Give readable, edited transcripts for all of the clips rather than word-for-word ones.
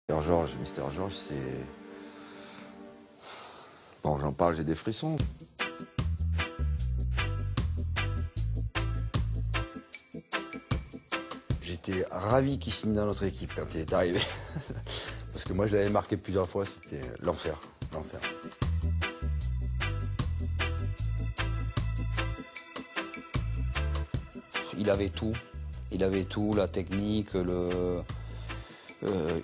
Mister George, c'est... Quand j'en parle, j'ai des frissons. J'étais ravi qu'il signe dans notre équipe quand il est arrivé. Parce que moi, je l'avais marqué plusieurs fois, c'était l'enfer, l'enfer. Il avait tout, la technique,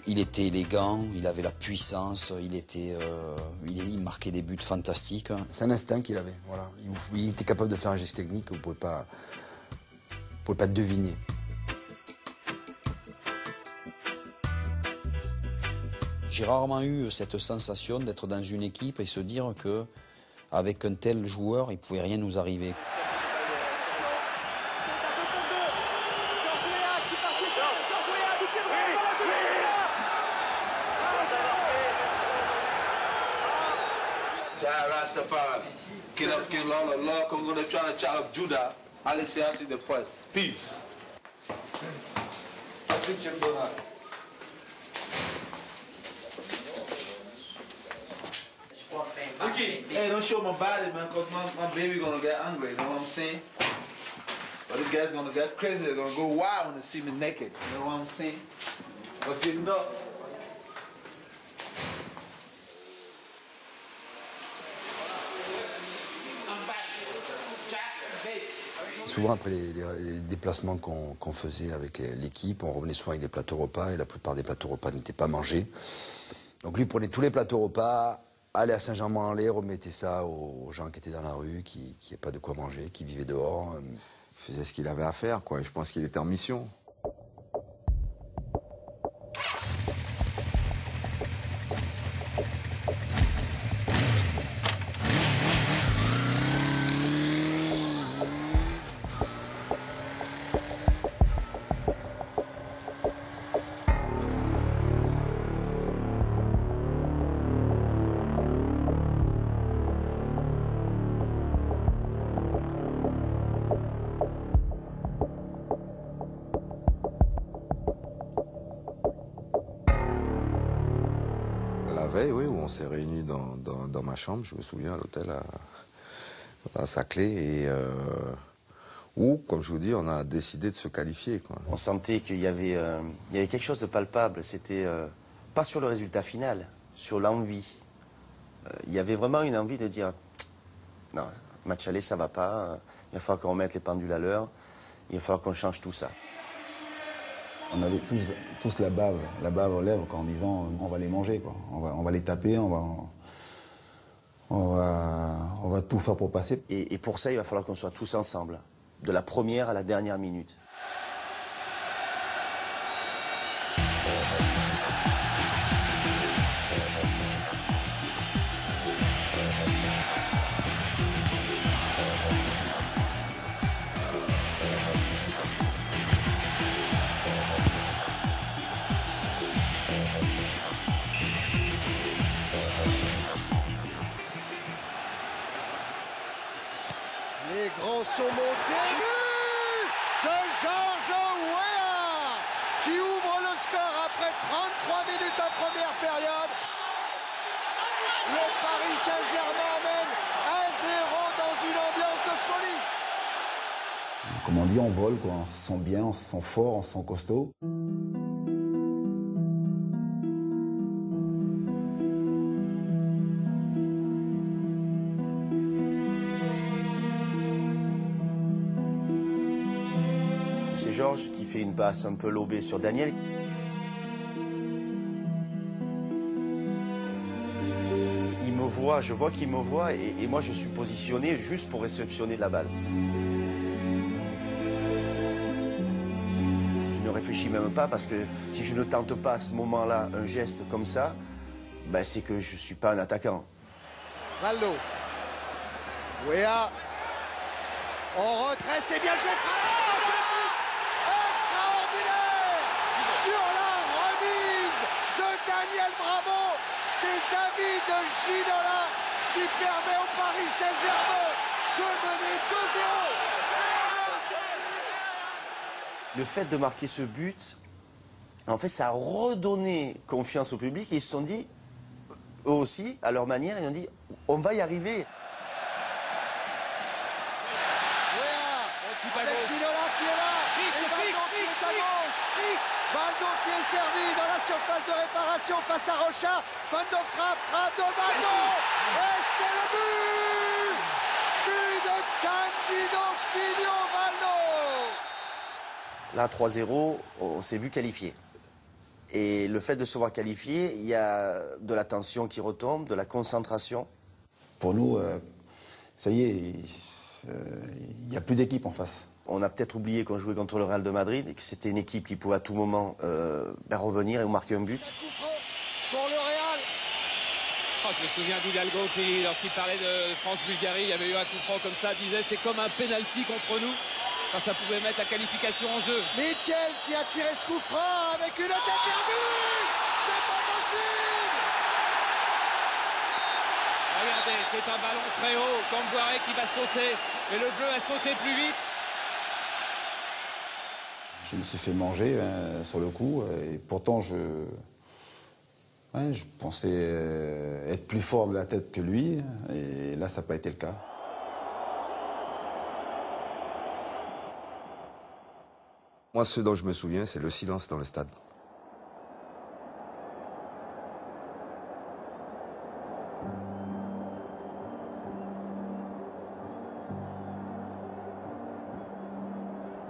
il était élégant, il avait la puissance, il marquait des buts fantastiques. C'est un instinct qu'il avait, voilà. Il était capable de faire un geste technique que vous ne pouvez pas deviner. J'ai rarement eu cette sensation d'être dans une équipe et se dire qu'avec un tel joueur, il ne pouvait rien nous arriver. Rastafari, King of King, Lord of Lord, I'm going to try to child of Judah. Haile Selassie the first. Peace. Ricky, hey, don't show my body, man, because my baby gonna get angry, you know what I'm saying? But the guy's gonna get crazy, they're gonna go wild when they see me naked, you know what I'm saying? But see, no. Souvent, après les déplacements qu'on faisait avec l'équipe, on revenait souvent avec des plateaux repas et la plupart des plateaux repas n'étaient pas mangés. Donc lui prenait tous les plateaux repas, allait à Saint-Germain-en-Laye, remettait ça aux gens qui étaient dans la rue, qui n'avaient pas de quoi manger, qui vivaient dehors. Il faisait ce qu'il avait à faire, quoi. Et je pense qu'il était en mission. La veille, oui, où on s'est réunis dans ma chambre, je me souviens, à l'hôtel, à Saclay, et où, comme je vous dis, on a décidé de se qualifier, quoi. On sentait qu'il y avait quelque chose de palpable, c'était pas sur le résultat final, sur l'envie. Il y avait vraiment une envie de dire, non, match aller, ça va pas, il va falloir qu'on remette les pendules à l'heure, il va falloir qu'on change tout ça. On avait tous la bave aux lèvres en disant on va les manger, quoi. On va les taper, on va tout faire pour passer. Et pour ça, il va falloir qu'on soit tous ensemble, de la première à la dernière minute. Les grands sont montés. But de George Weah qui ouvre le score après 33 minutes en première période. Le Paris Saint-Germain mène 1-0 dans une ambiance de folie. Comme on dit, on vole, quoi. On se sent bien, on se sent fort, on se sent costaud. C'est Georges qui fait une passe un peu lobée sur Daniel. Il me voit, je vois qu'il me voit et moi je suis positionné juste pour réceptionner la balle. Je ne réfléchis même pas parce que si je ne tente pas à ce moment-là un geste comme ça, ben c'est que je ne suis pas un attaquant. Valdo. Weah. En retrait, c'est bien fait. Extraordinaire sur la remise de Daniel Bravo. C'est David Ginola qui permet au Paris Saint-Germain de mener 2-0. Le fait de marquer ce but, En fait, ça a redonné confiance au public et ils se sont dit, eux aussi, à leur manière, ils ont dit, on va y arriver. Avec Ginola qui est là, et Valdo qui est à gauche. Valdo qui est servi dans la surface de réparation face à Rocha. Fin de frappe de Valdo. Et c'est le but. But de Candido Filio Valdo. Là, 3-0, on s'est vu qualifié. Et le fait de se voir qualifié, il y a de la tension qui retombe, de la concentration. Pour nous, ça y est, il n'y a plus d'équipe en face. On a peut-être oublié qu'on jouait contre le Real de Madrid et que c'était une équipe qui pouvait à tout moment revenir et marquer un but. Coup franc pour le Real. Oh, je me souviens d'Hidalgo qui, lorsqu'il parlait de France-Bulgarie, il y avait eu un coup franc comme ça, disait c'est comme un pénalty contre nous, quand ça pouvait mettre la qualification en jeu. Mitchell qui a tiré ce coup franc avec une tête et un but. C'est pas possible. Regardez, c'est un ballon très haut, Camboire qui va sauter, et le bleu a sauté plus vite. Je me suis fait manger sur le coup, et pourtant je pensais être plus fort de la tête que lui, et là ça n'a pas été le cas. Moi, ce dont je me souviens, c'est le silence dans le stade.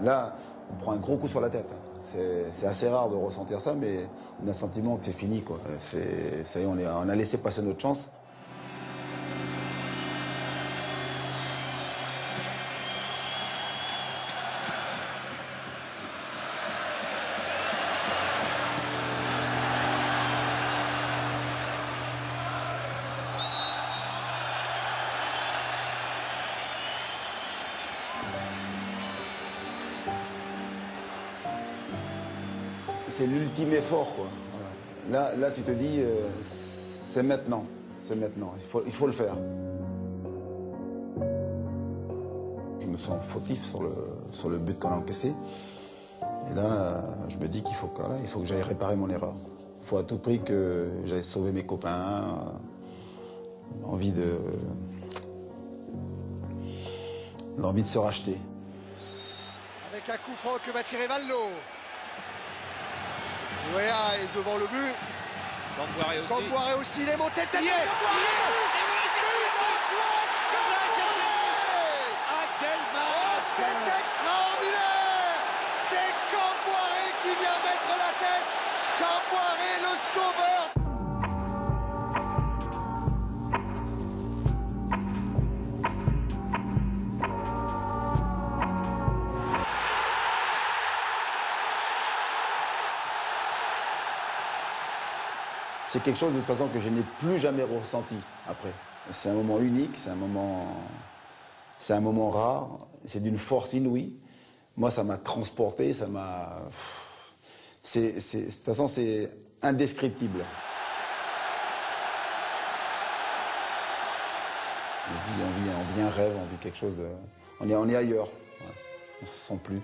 Là, on prend un gros coup sur la tête. C'est assez rare de ressentir ça, mais on a le sentiment que c'est fini, quoi. Ça y est, on a laissé passer notre chance. C'est l'ultime effort, quoi. Voilà. Là, tu te dis, c'est maintenant. C'est maintenant. Il faut le faire. Je me sens fautif sur le but qu'on a encaissé. Et là, je me dis qu'il faut que j'aille réparer mon erreur. Il faut à tout prix que j'aille sauver mes copains. L'envie de se racheter. Avec un coup franc que va tirer Valdo. Ouéa est devant le but. Camboire aussi, il est monté tête. C'est extraordinaire. C'est Camboire qui vient mettre la tête. Camboire, le sauveur. C'est quelque chose de toute façon que je n'ai plus jamais ressenti après. C'est un moment unique, c'est un moment rare, c'est d'une force inouïe. Moi, ça m'a transporté, ça m'a... De toute façon, c'est indescriptible. On vit un rêve, on vit quelque chose... On est ailleurs, voilà. On ne se sent plus.